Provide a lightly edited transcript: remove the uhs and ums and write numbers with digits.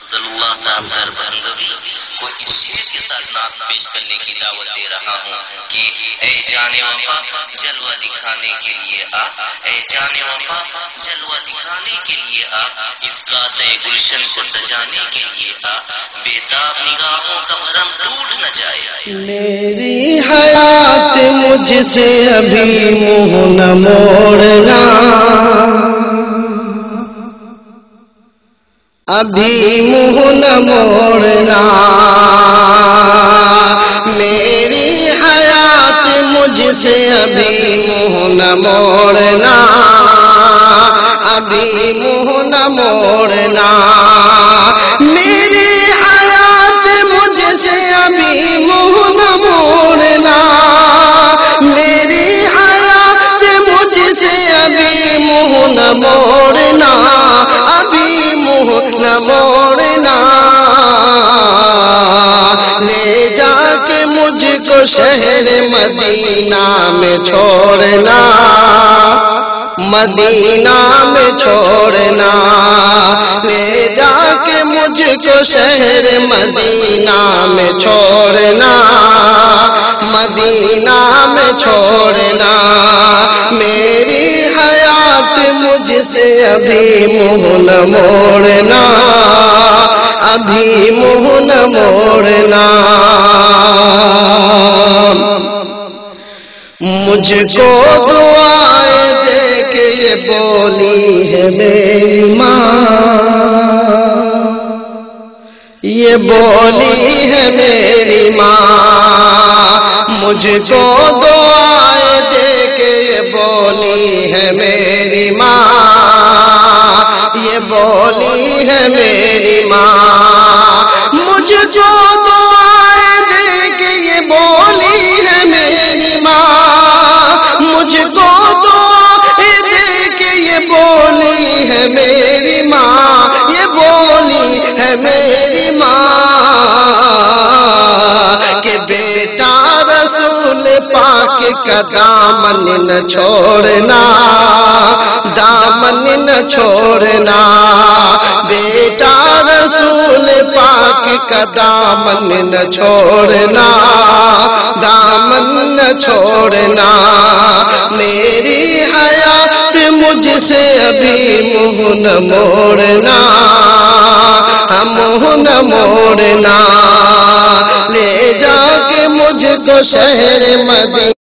ضلع صاحب در بندوی کو اس شعر کے ساتھ نعت پیش کرنے کی دعوت دے رہا ہوں کہ اے جان وفا جلوہ دکھانے کے لیے آ، اے جان وفا جلوہ دکھانے کے لیے آ، اس کاسے گلشن کو سجانے کے لیے آ، بےتاب نگاہوں کا بھرم ٹوٹ نہ جائے۔ میری حیات مجھ سے ابھی منہ نہ موڑنا، ابھی منہ نہ موڑنا، میری حیات مجھ سے ابھی منہ نہ موڑنا، ابھی منہ نہ موڑنا، میری حیات مجھ سے ابھی منہ نہ موڑنا، میری حیات مجھ سے ابھی منہ نہ موڑنا، ابھی منہ نہ موڑنا، لے جا کے مجھ کو شہر مدینہ میں چھوڑنا، مدینہ میں چھوڑنا، لے جا کے مجھ کو شہر مدینہ میں چھوڑنا، مدینہ میں چھوڑنا، میری حیات مجھ سے ابھی منہ نہ موڑنا، ابھی منہ نہ موڑنا، مجھ کو دعائیں دے کے یہ بولی ہے میری ماں، یہ بولی ہے میری ماں، مجھ کو دعائیں دے کے یہ بولی ہے میری ماں، یہ بولی ہے میری ماں، مجھ کو دعائیں دے کے یہ بولی ہے میری ماں، مجھ کو دعائیں دے کے یہ بولی ہے میری ماں، یہ بولی ہے میری ماں، کہ بیٹا رسول پاک کا دامن نہ چھوڑنا، دامن نہ چھوڑنا، بیٹا رسول پاک کا دامن نہ چھوڑنا، دامن نہ چھوڑنا، میری حیات مجھ سے ابھی منہ نہ موڑنا، منہ نہ موڑنا، لے جا کے مجھ کو شہر مدینہ